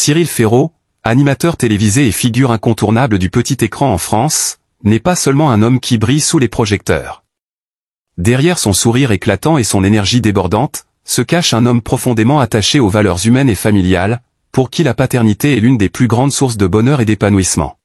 Cyril Ferraud, animateur télévisé et figure incontournable du petit écran en France, n'est pas seulement un homme qui brille sous les projecteurs. Derrière son sourire éclatant et son énergie débordante, se cache un homme profondément attaché aux valeurs humaines et familiales, pour qui la paternité est l'une des plus grandes sources de bonheur et d'épanouissement.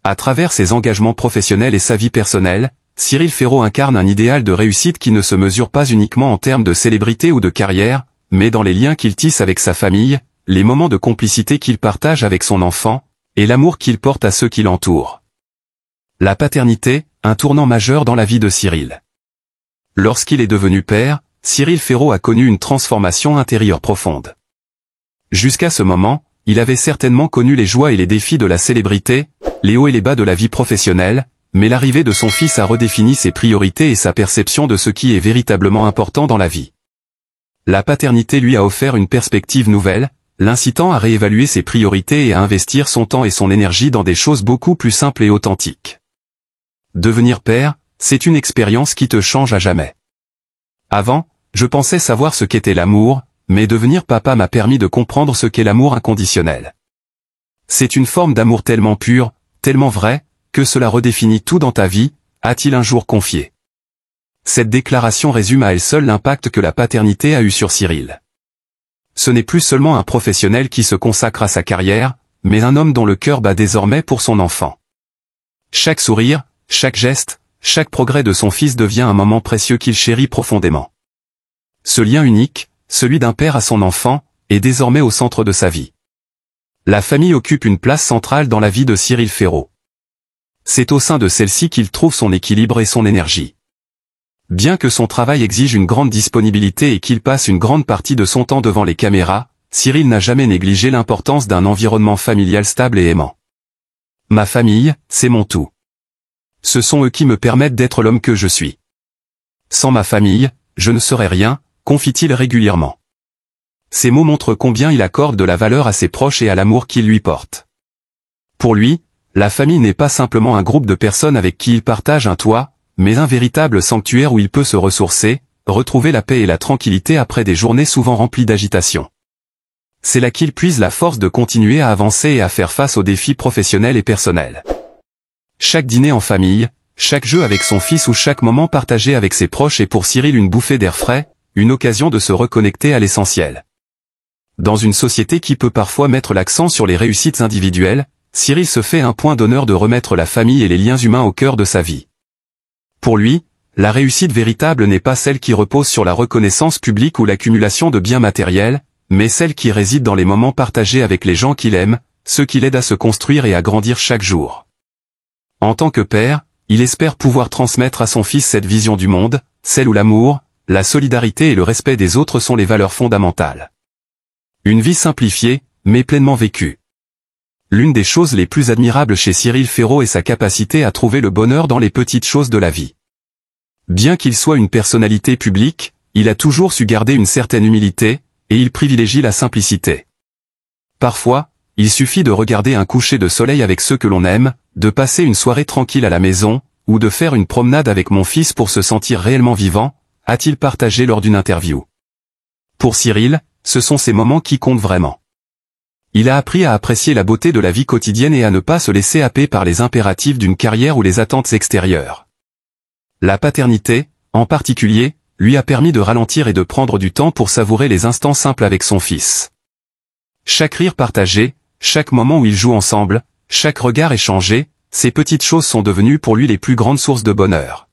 À travers ses engagements professionnels et sa vie personnelle, Cyril Ferraud incarne un idéal de réussite qui ne se mesure pas uniquement en termes de célébrité ou de carrière, mais dans les liens qu'il tisse avec sa famille, les moments de complicité qu'il partage avec son enfant, et l'amour qu'il porte à ceux qui l'entourent. La paternité, un tournant majeur dans la vie de Cyril. Lorsqu'il est devenu père, Cyril Ferraud a connu une transformation intérieure profonde. Jusqu'à ce moment, il avait certainement connu les joies et les défis de la célébrité, les hauts et les bas de la vie professionnelle, mais l'arrivée de son fils a redéfini ses priorités et sa perception de ce qui est véritablement important dans la vie. La paternité lui a offert une perspective nouvelle, l'incitant à réévaluer ses priorités et à investir son temps et son énergie dans des choses beaucoup plus simples et authentiques. Devenir père, c'est une expérience qui te change à jamais. Avant, je pensais savoir ce qu'était l'amour, mais devenir papa m'a permis de comprendre ce qu'est l'amour inconditionnel. C'est une forme d'amour tellement pure, tellement vraie, que cela redéfinit tout dans ta vie, a-t-il un jour confié. Cette déclaration résume à elle seule l'impact que la paternité a eu sur Cyril. Ce n'est plus seulement un professionnel qui se consacre à sa carrière, mais un homme dont le cœur bat désormais pour son enfant. Chaque sourire, chaque geste, chaque progrès de son fils devient un moment précieux qu'il chérit profondément. Ce lien unique, celui d'un père à son enfant, est désormais au centre de sa vie. La famille occupe une place centrale dans la vie de Cyril Ferraud. C'est au sein de celle-ci qu'il trouve son équilibre et son énergie. Bien que son travail exige une grande disponibilité et qu'il passe une grande partie de son temps devant les caméras, Cyril n'a jamais négligé l'importance d'un environnement familial stable et aimant. Ma famille, c'est mon tout. Ce sont eux qui me permettent d'être l'homme que je suis. Sans ma famille, je ne serais rien, confie-t-il régulièrement. Ces mots montrent combien il accorde de la valeur à ses proches et à l'amour qu'ils lui portent. Pour lui, la famille n'est pas simplement un groupe de personnes avec qui il partage un toit, mais un véritable sanctuaire où il peut se ressourcer, retrouver la paix et la tranquillité après des journées souvent remplies d'agitation. C'est là qu'il puise la force de continuer à avancer et à faire face aux défis professionnels et personnels. Chaque dîner en famille, chaque jeu avec son fils ou chaque moment partagé avec ses proches est pour Cyril une bouffée d'air frais, une occasion de se reconnecter à l'essentiel. Dans une société qui peut parfois mettre l'accent sur les réussites individuelles, Cyril se fait un point d'honneur de remettre la famille et les liens humains au cœur de sa vie. Pour lui, la réussite véritable n'est pas celle qui repose sur la reconnaissance publique ou l'accumulation de biens matériels, mais celle qui réside dans les moments partagés avec les gens qu'il aime, ceux qui l'aident à se construire et à grandir chaque jour. En tant que père, il espère pouvoir transmettre à son fils cette vision du monde, celle où l'amour, la solidarité et le respect des autres sont les valeurs fondamentales. Une vie simplifiée, mais pleinement vécue. L'une des choses les plus admirables chez Cyril Ferraud est sa capacité à trouver le bonheur dans les petites choses de la vie. Bien qu'il soit une personnalité publique, il a toujours su garder une certaine humilité, et il privilégie la simplicité. Parfois, il suffit de regarder un coucher de soleil avec ceux que l'on aime, de passer une soirée tranquille à la maison, ou de faire une promenade avec mon fils pour se sentir réellement vivant, a-t-il partagé lors d'une interview. Pour Cyril, ce sont ces moments qui comptent vraiment. Il a appris à apprécier la beauté de la vie quotidienne et à ne pas se laisser happer par les impératifs d'une carrière ou les attentes extérieures. La paternité, en particulier, lui a permis de ralentir et de prendre du temps pour savourer les instants simples avec son fils. Chaque rire partagé, chaque moment où ils jouent ensemble, chaque regard échangé, ces petites choses sont devenues pour lui les plus grandes sources de bonheur.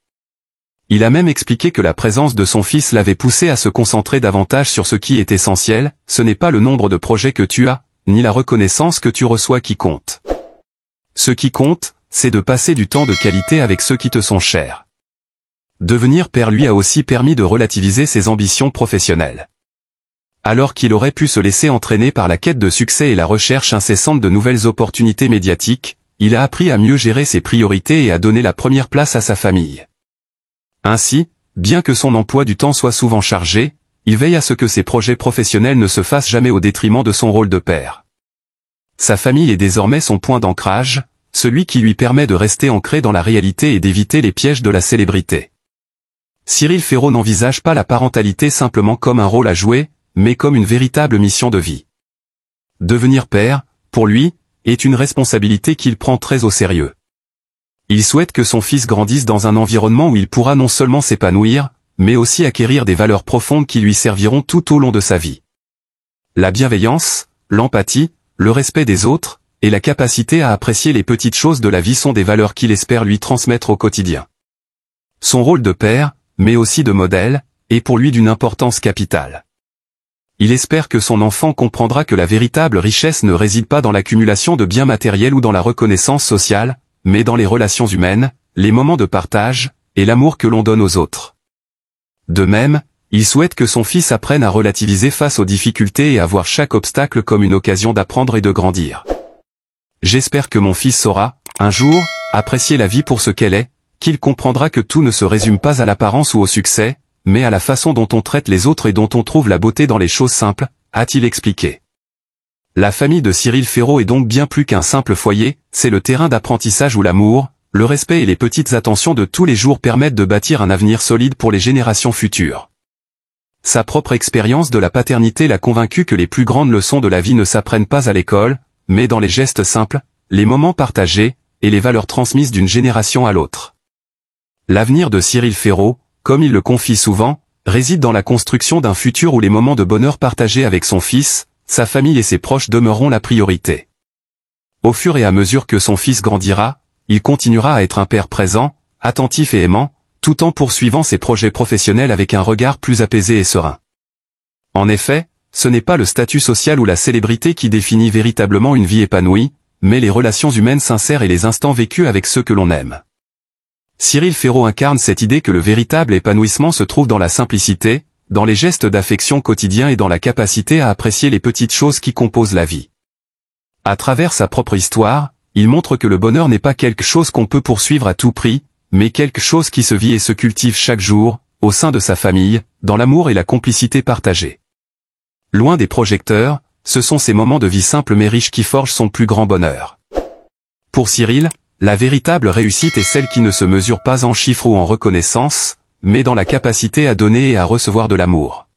Il a même expliqué que la présence de son fils l'avait poussé à se concentrer davantage sur ce qui est essentiel, ce n'est pas le nombre de projets que tu as, ni la reconnaissance que tu reçois qui compte. Ce qui compte, c'est de passer du temps de qualité avec ceux qui te sont chers. Devenir père lui a aussi permis de relativiser ses ambitions professionnelles. Alors qu'il aurait pu se laisser entraîner par la quête de succès et la recherche incessante de nouvelles opportunités médiatiques, il a appris à mieux gérer ses priorités et à donner la première place à sa famille. Ainsi, bien que son emploi du temps soit souvent chargé, il veille à ce que ses projets professionnels ne se fassent jamais au détriment de son rôle de père. Sa famille est désormais son point d'ancrage, celui qui lui permet de rester ancré dans la réalité et d'éviter les pièges de la célébrité. Cyril Ferraud n'envisage pas la parentalité simplement comme un rôle à jouer, mais comme une véritable mission de vie. Devenir père, pour lui, est une responsabilité qu'il prend très au sérieux. Il souhaite que son fils grandisse dans un environnement où il pourra non seulement s'épanouir, mais aussi acquérir des valeurs profondes qui lui serviront tout au long de sa vie. La bienveillance, l'empathie, le respect des autres, et la capacité à apprécier les petites choses de la vie sont des valeurs qu'il espère lui transmettre au quotidien. Son rôle de père, mais aussi de modèle, est pour lui d'une importance capitale. Il espère que son enfant comprendra que la véritable richesse ne réside pas dans l'accumulation de biens matériels ou dans la reconnaissance sociale, mais dans les relations humaines, les moments de partage, et l'amour que l'on donne aux autres. De même, il souhaite que son fils apprenne à relativiser face aux difficultés et à voir chaque obstacle comme une occasion d'apprendre et de grandir. J'espère que mon fils saura, un jour, apprécier la vie pour ce qu'elle est, qu'il comprendra que tout ne se résume pas à l'apparence ou au succès, mais à la façon dont on traite les autres et dont on trouve la beauté dans les choses simples, a-t-il expliqué. La famille de Cyril Ferraud est donc bien plus qu'un simple foyer, c'est le terrain d'apprentissage où l'amour, le respect et les petites attentions de tous les jours permettent de bâtir un avenir solide pour les générations futures. Sa propre expérience de la paternité l'a convaincu que les plus grandes leçons de la vie ne s'apprennent pas à l'école, mais dans les gestes simples, les moments partagés, et les valeurs transmises d'une génération à l'autre. L'avenir de Cyril Ferraud, comme il le confie souvent, réside dans la construction d'un futur où les moments de bonheur partagés avec son fils, sa famille et ses proches demeureront la priorité. Au fur et à mesure que son fils grandira, il continuera à être un père présent, attentif et aimant, tout en poursuivant ses projets professionnels avec un regard plus apaisé et serein. En effet, ce n'est pas le statut social ou la célébrité qui définit véritablement une vie épanouie, mais les relations humaines sincères et les instants vécus avec ceux que l'on aime. Cyril Ferraud incarne cette idée que le véritable épanouissement se trouve dans la simplicité, dans les gestes d'affection quotidiens et dans la capacité à apprécier les petites choses qui composent la vie. À travers sa propre histoire, il montre que le bonheur n'est pas quelque chose qu'on peut poursuivre à tout prix, mais quelque chose qui se vit et se cultive chaque jour, au sein de sa famille, dans l'amour et la complicité partagée. Loin des projecteurs, ce sont ces moments de vie simples mais riches qui forgent son plus grand bonheur. Pour Cyril, la véritable réussite est celle qui ne se mesure pas en chiffres ou en reconnaissance, mais dans la capacité à donner et à recevoir de l'amour.